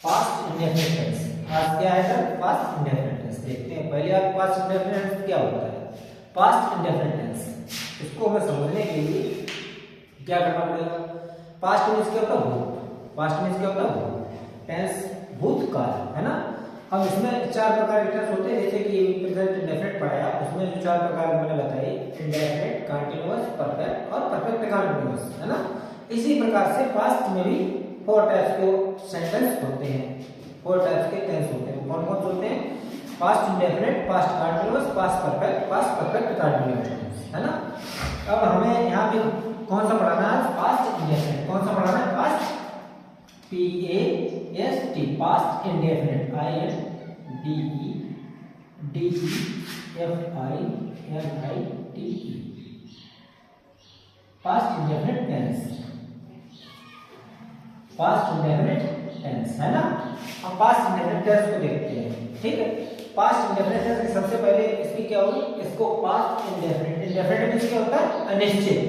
Past indefinite tense. आज क्या है सर? Past indefinite tense. देखते हैं पहले आप पास्ट इंडेफिनिट टेंस क्या होता है। पास्ट इंडेफिनिट टेंस, इसको हमें समझने के लिए क्या करना पड़ेगा? पास्ट मींस क्या होता है? भूत। पास्ट मींस क्या होता है? भूत। टेंस भूतकाल, है ना। अब इसमें चार प्रकार के टेंस होते हैं, जैसे कि प्रेजेंट इंडेफिनिट पढ़ाया, उसमें जो चार प्रकार मैंने बताए, इंडेफिनिट, कंटीन्यूअस, परफेक्ट और परफेक्ट कंटीन्यूअस, है ना। इसी प्रकार से पास्ट में भी 4 टाइप्स के सेंटेंस होते हैं, 4 टाइप्स के टेंस होते हैं। कौन कौन से होते हैं? Past indefinite, past continuous, past perfect, past perfect continuous, है ना। अब हमें यहाँ पे कौन सा पढ़ाना है? Past indefinite. कौन सा पढ़ाना है? Past, PAST, past indefinite, INDEFINITE, past indefinite tense, past indefinite tense, है ना। हम पास्ट इंडेफिनिट टेंस को देखते हैं, ठीक है। पास्ट इंडेफिनिट टेंस सबसे पहले इसकी क्या होगी? इसको पास्ट इंडेफिनिट, इंडेफिनिट मींस क्या होता है? अनिश्चित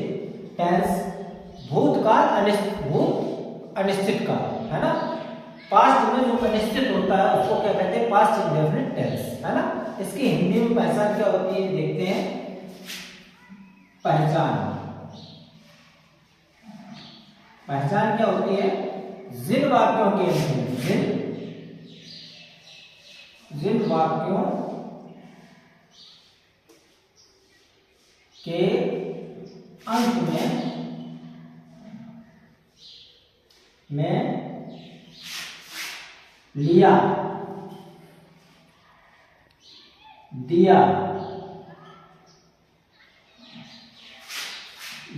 टेंस, भूतकाल, अनिश्चित काल, है ना। पास्ट में जो अनिश्चित होता है उसको क्या कहते हैं? पास्ट इंडेफिनिट टेंस, है ना। इसकी हिंदी में पहचान क्या होती है? देखते हैं। पहचान, पहचान क्या होती है? जिन वाक्यों के जिन वाक्यों के अंत में लिया, दिया,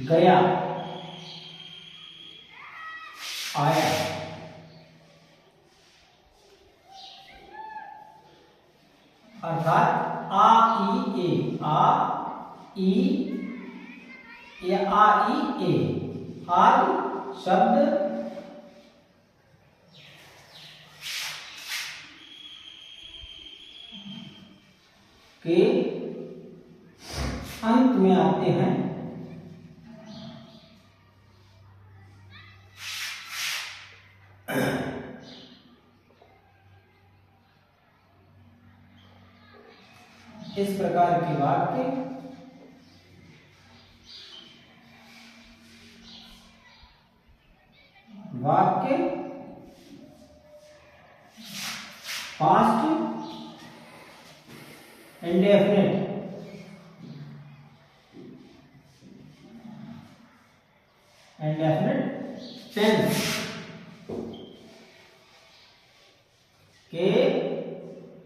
गया, आया, अर्थात आ ई ए, आ ई ए, आ ई ए, आदि शब्द के अंत में आते हैं। इस प्रकार के वाक्य पास्ट इंडेफिनिट टेंस के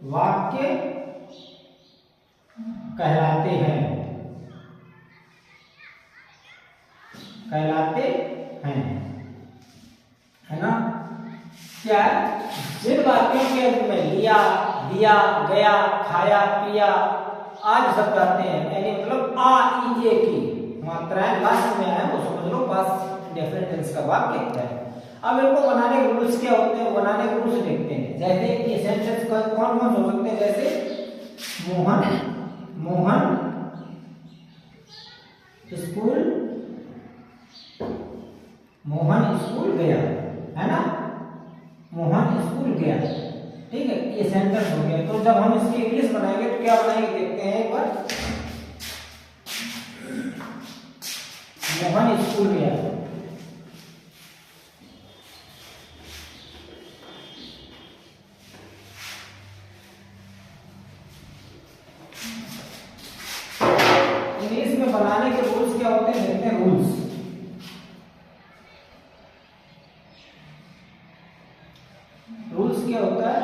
वाक्य कहलाते हैं, है ना। क्या? जिन वाक्यों के अंत में लिया, दिया, गया, खाया, पिया आदि शब्द आते हैं, यानी मतलब आ ई ए की मात्राएं लास्ट में है, वो समझ लो पास्ट इंडेफिनिट टेंस का वाक्य है। अब इनको बनाने के रूल्स क्या होते हैं? बनाने के रूल्स देखते हैं। जैसे ये सेंटेंस कौन कौन हो सकते हैं? जैसे मोहन स्कूल गया, है ना। मोहन स्कूल गया, ठीक है, ये सेंटेंस हो गया। तो जब हम इसकी इंग्लिश बनाएंगे तो क्या बनाएंगे? देखते हैं एक बार। मोहन स्कूल गया, इंग्लिश में बनाने के रूल्स क्या होते हैं? देखते हैं रूल्स। रूल्स क्या होता है?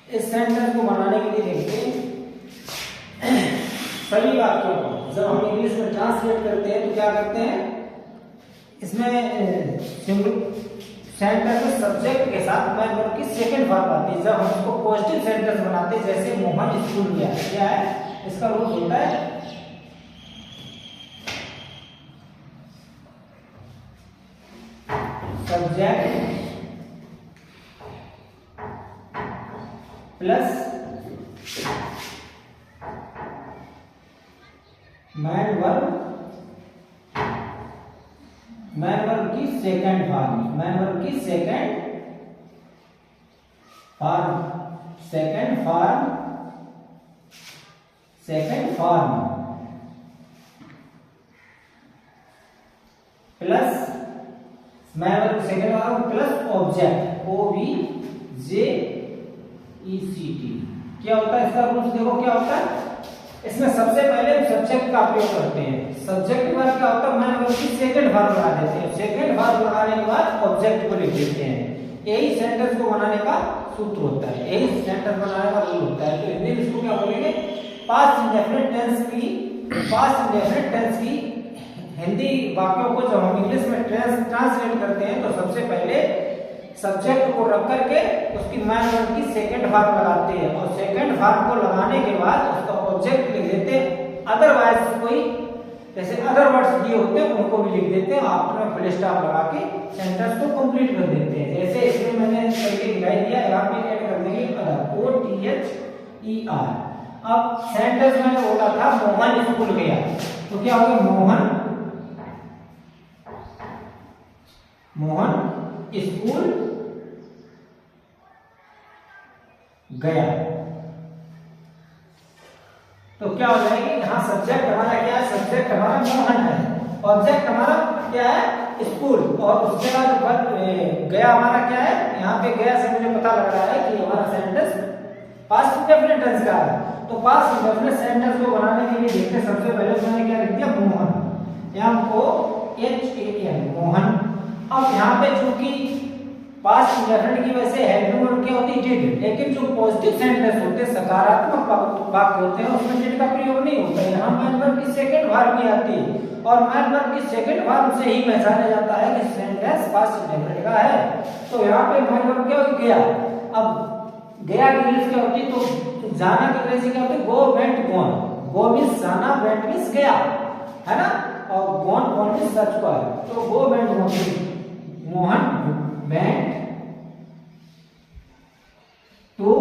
इस सेंटेंस को बनाने के लिए देखते हैं सभी वाक्यों को जब हम इंग्लिश में ट्रांसलेट करते हैं तो क्या करते हैं? इसमें सेंटेंस में सब्जेक्ट के साथ मैं वर्ब की सेकंड फॉर्म आती है। जब हम इसको पॉजिटिव सेंटेंस बनाते हैं, जैसे मोहन स्कूल गया, क्या है इसका रूल? होता है subject plus man verb man verb की सेकंड फॉर्म, मैन वर्ब की second form plus man verb second form plus object OBJECT। क्या होता है इसका रूल्स देखो क्या होता है। इसमें सबसे पहले सब्जेक्ट का प्रयोग करते हैं। सब्जेक्ट के बाद क्या होता है, मैन वर्ब की सेकंड फॉर्म लगा देते हैं। सेकंड फॉर्म लगाने के बाद ऑब्जेक्ट को लिख देते हैं। यही सेंटेंस को बनाने का सूत्र होता है, यही सेंटेंस बनाने का रूल होता है। तो हिंदी में इसको क्या बोलेंगे, पास्ट इंडेफिनिट टेंस की हिंदी वाक्यों को जब हम इंग्लिश में ट्रांसलेट करते हैं तो सबसे पहले सब्जेक्ट को रख करके उसकी मैन वर्ब की सेकंड फॉर्म लगाते हैं और सेकंड फॉर्म को लगाने के बाद उसका ऑब्जेक्ट लिख देते हैं। अदरवाइज कोई जैसे अदर वर्ड्स दिए होते हैं उनको भी लिख देते हैं, आफ्टर में फुल स्टॉप लगा के सेंटेंस को कंप्लीट कर देते हैं। जैसे इसमें मैंने करके दिखाई दिया, यहाँ पे ऐड कर देंगे अदर, OTHER। अब सेंटेंस मैंने बोला था मोहन स्कूल गया, तो क्या होगा, मोहन स्कूल गया। तो क्या हो जाएगी, यहाँ सब्जेक्ट हमारा क्या है, सब्जेक्ट हमारा मोहन है, ऑब्जेक्ट हमारा क्या है, स्कूल, और उसके बाद गया हमारा क्या है। यहाँ पे गया से मुझे पता लग रहा है कि हमारा सेंटेंस पास्ट इंडेफिनिट टेंस का है। तो पास्ट इंडेफिनिट सेंटेंस को बनाने के लिए देखते सबसे पहले मैंने क्या लिख दिया, मोहन, MOHAN, मोहन। अब यहाँ पे चूंकि पास्ट इंडेफिनिट की वजह से हेल्पिंग वर्ब क्या होती है, डिड, लेकिन जो पॉजिटिव सेंटेंस होते हैं, सकारात्मक वाक्य होते हैं, उसमें डिड का प्रयोग नहीं होता है। यहाँ मैन वर्ब की सेकंड फॉर्म भी आती है और मैन वर्ब की सेकंड फॉर्म से ही पहचाना जाता है कि सेंटेंस पास्ट इंडेफिनिट का है। तो यहाँ पे मैन वर्ब क्या हो गया। अब गया की इंग्लिश क्या होती है, तो जाना की अंग्रेजी क्या होती है, go went gone. Go means जाना, वेंट मींस गया, है ना, और गॉन मींस सर्च पर। तो go went gone, Mohan went to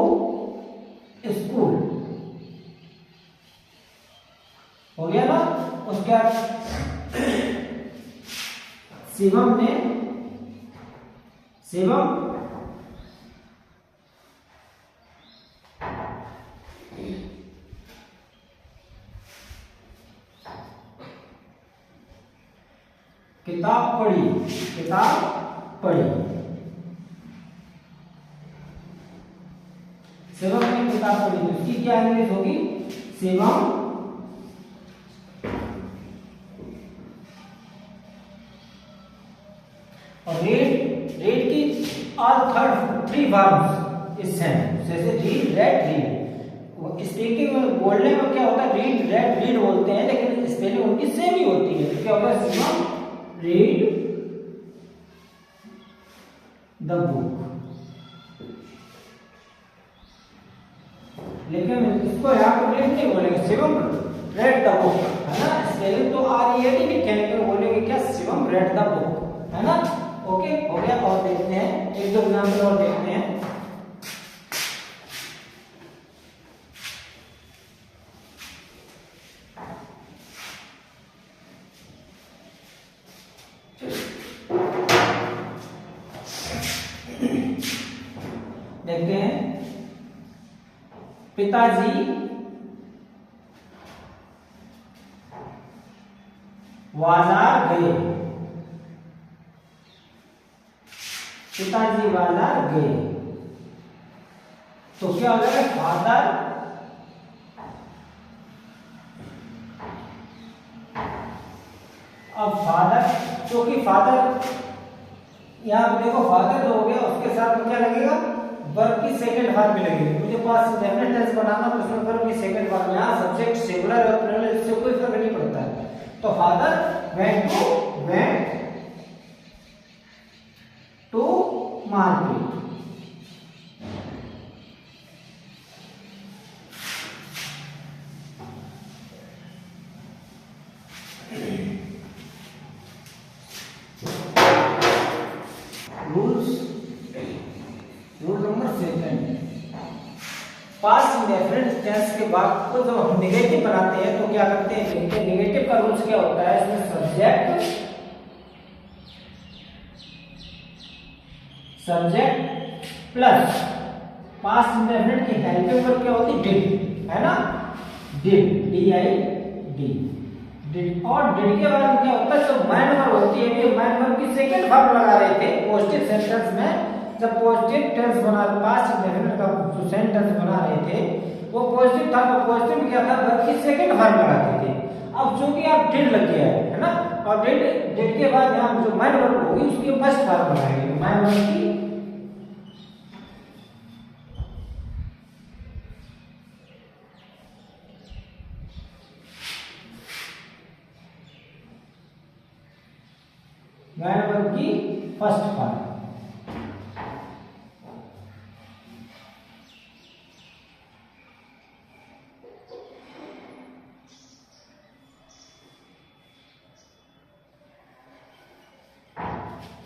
school, हो गया ना। उसके बाद शिवम किताब पढ़ी, शिवम ने किताब पढ़ी, तो इसकी क्या इंग्लिश होगी, शिवम और रीड की ऑल थ्री फॉर्म्स इस सेंटेंस, जैसे रीड, रेड, रीड। स्पीकिंग में बोलने में क्या होता है, रीड, रेड, रीड बोलते हैं, लेकिन स्पेलिंग उनकी सेम ही होती है। तो क्या होगा, शिवम रीड द बुक, लेकिन इसको यहाँ पर रीड नहीं बोलेंगे, शिवम रेड द बुक, है ना। स्पेलिंग तो READ लिखेंगे, तो बोलेंगे क्या, शिवम रेड द बुक, है ना। ओके, हो गया। और देखते हैं एक दो एग्जाम्पल और देखते हैं। देखते हैं, पिताजी बाजार गए, पिताजी बाजार गए। तो क्या हो जाएगा, फादर अब फादर, क्योंकि फादर यहाँ पे देखो फादर जो हो गया, उसके साथ में क्या लगेगा, वर्ब की सेकंड फॉर्म भी लगेगी। मुझे पास्ट इंडेफिनिट टेंस बनाना तो उसमें वर्ब की सेकंड फॉर्म, यहाँ सब्जेक्ट सिंगुलर और प्लूरल, इससे कोई फर्क नहीं पड़ता है। तो father went to market, rule number 7, past indefinite tense के बाद को जब हम नेगेटिव बनाते हैं तो क्या करते हैं, नेगेटिव का रूल्स क्या होता है, इसमें subject subject plus past indefinite की हेल्पिंग वर्ब क्या होती है? डिड, है ना? Did, DID, did. और डिड के बाद क्या होता है? जब मैन वर्ब होती है, ये मैन वर्ब की सेकंड फॉर्म लगा रहे थे पॉजिटिव सेंटेंस में, जब पॉजिटिव टेंस बना, पास्ट इंडेफिनिट का जो सेंटेंस बना रहे थे वो पॉजिटिव था, तो पॉजिटिव में क्या था? वर्ब की सेकंड फॉर्म लगाते थे। अब चूंकि आप डिड लग गया है ना, और डिड के बाद यहाँ जो मैन वर्ब होगी उसकी फर्स्ट फॉर्म लगाएंगे, मैन वर्ब की first form.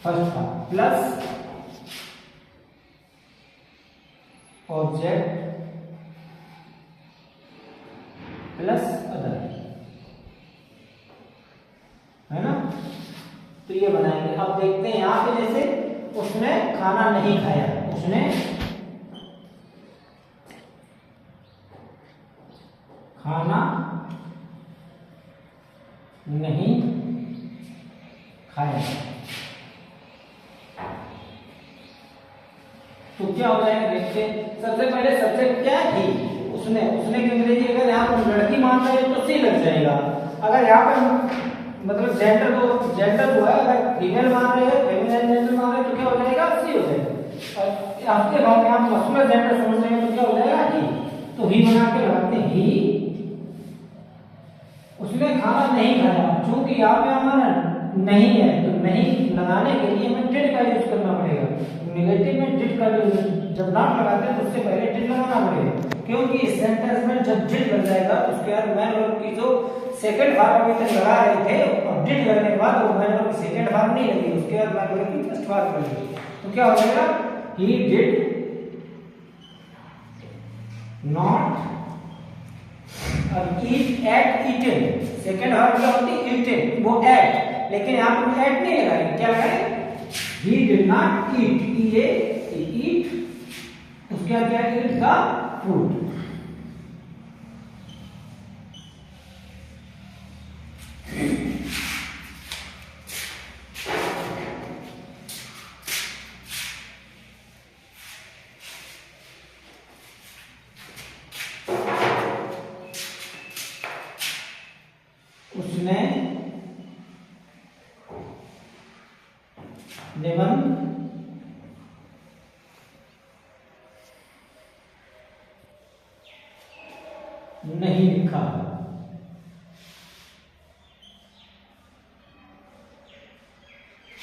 First form plus object plus other, है ना? तो ये बनाएंगे। अब देखते हैं यहां पे, जैसे उसने खाना नहीं खाया, उसने खाना नहीं खाया, तो क्या हो जाएगा? देखते हैं। सबसे पहले सब्जेक्ट क्या है? ही। उसने की अंग्रेजी अगर यहाँ पर लड़की मान रहे तो सी लग जाएगा। अगर यहाँ पर मतलब जेंडर जो है, अगर फीमेल मान रहे हैं, फेमिनिन जेंडर मान रहे हैं, तो क्या हो जाएगा? सी हो जाएगा। और आपके बाद में आप मस्कुलर जेंडर समझ रहे हैं तो क्या हो जाएगा? ही। तो ही बना के लगाते हैं, ही उसने खाना नहीं खाया। चूंकि यहाँ पे हमारा नहीं है, तो नहीं लगाने के लिए हमें डिड का यूज करना पड़ेगा। नेगेटिव में डिड का यूज, जब नॉट लगाते हैं तो उससे पहले डिड लगाना पड़ेगा, क्योंकि इस सेंटेंस में जब डिड लग जाएगा तो उसके बाद मैन वर्ब की जो सेकंड फॉर्म अभी तक लगा रहे थे, और डिड लगने के बाद वो मैन वर्ब की सेकंड फॉर्म नहीं लगी, उसके बाद मैन वर्ब की फर्स्ट फॉर्म लगेगी। तो क्या हो जाएगा? He did not eat ate eaten. Second form क्या होती है? ईटेन, वो एट, लेकिन यहाँ पे एट नहीं लगाएंगे, क्या लगाएंगे? ही डिड नॉट ईट, ईट, उसके बाद क्या? Eat the food. उसने निबंध नहीं लिखा।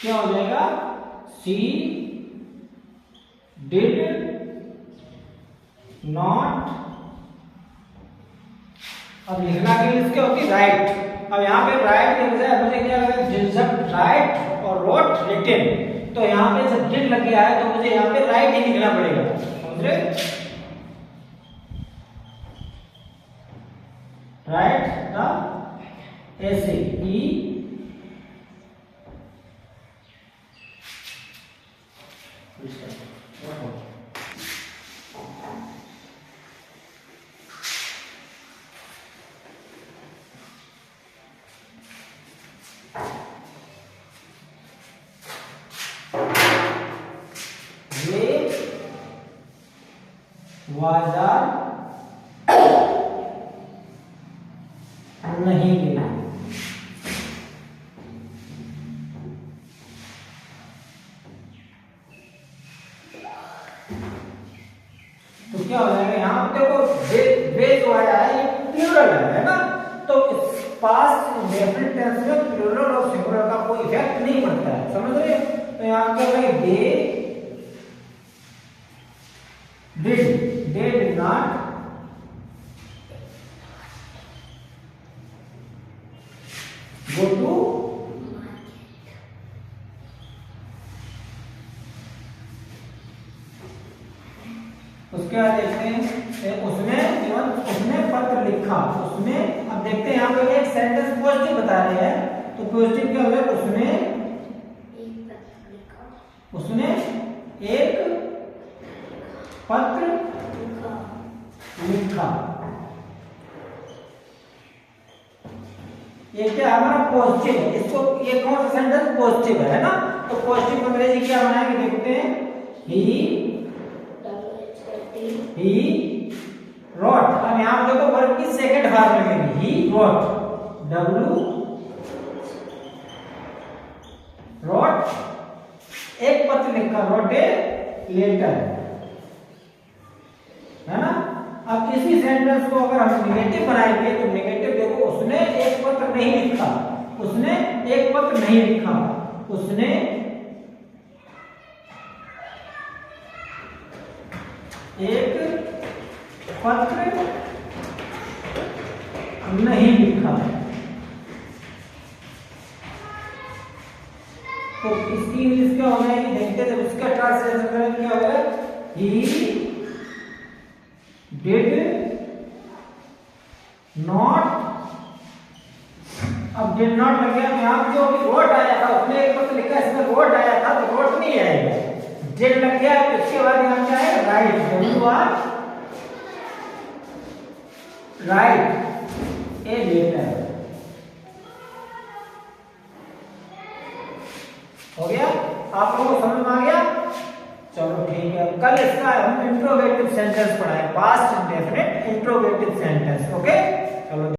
क्या हो जाएगा? सी डिड नॉट। अब लिखना के लिए क्या होती है? राइट। अब यहाँ पे राइट के बजाय मुझे क्या लगा? राइट और रोट रिटन, तो यहाँ पे जब डिड लग गया है तो मुझे यहाँ पे राइट ही लिखना पड़ेगा, समझ रहे? राइट द ऐसे ही वाजा नहीं लेना। तो क्या हो जाएगा? यहाँ पे देखो वे जो आया है ये प्लूरल है ना, तो इस पास्ट इंडेफिनिट टेंस में प्लूरल और सिंगुलर का कोई इफेक्ट नहीं पड़ता है, समझ रहे हैं? तो यहाँ क्या है? They did not go to उसके बाद देखते हैं उसने पत्र लिखा। उसने, अब देखते हैं यहाँ पे एक सेंटेंस पॉजिटिव बता रहे हैं, तो पॉजिटिव क्या होगा? उसने ये क्या हमारा पॉजिटिव है, इसको ये कौन सा सेंटेंस पॉजिटिव है ना, तो पॉजिटिव अंग्रेजी क्या बनाएंगे देखते हैं, ही wrote। अब यहां देखो वर्ब की सेकंड फॉर्म लगेगी, ही wrote, wrote एक पत्र लिखा, wrote ए लेटर, है ना। अब इसी सेंटेंस को अगर हम नेगेटिव बनाएंगे तो नेगेटिव देखो, उसने एक पत्र नहीं लिखा, उसने एक पत्र नहीं लिखा, उसने एक पत्र नहीं लिखा। तो इसकी इंग्लिश क्या हो जाएगी देखते हैं, उसका ट्रांसलेशन करें क्या होगा, ही डिड नॉट। अब डिड नॉट लग गया, यहां जो भी रोट आया था उसने एक पत्र लिखा, इसमें रोट आया था तो रोट नहीं आएगा, डिड लग गया तो इसके बाद यहां क्या है, राइट, राइट ए लेटर। हो गया, आप लोगों को समझ में आ गया, चलो ठीक है। कल इसका हम इंट्रोगेटिव सेंटेंस पढ़ाएंगे, past indefinite interrogative sentence. Okay, चलो।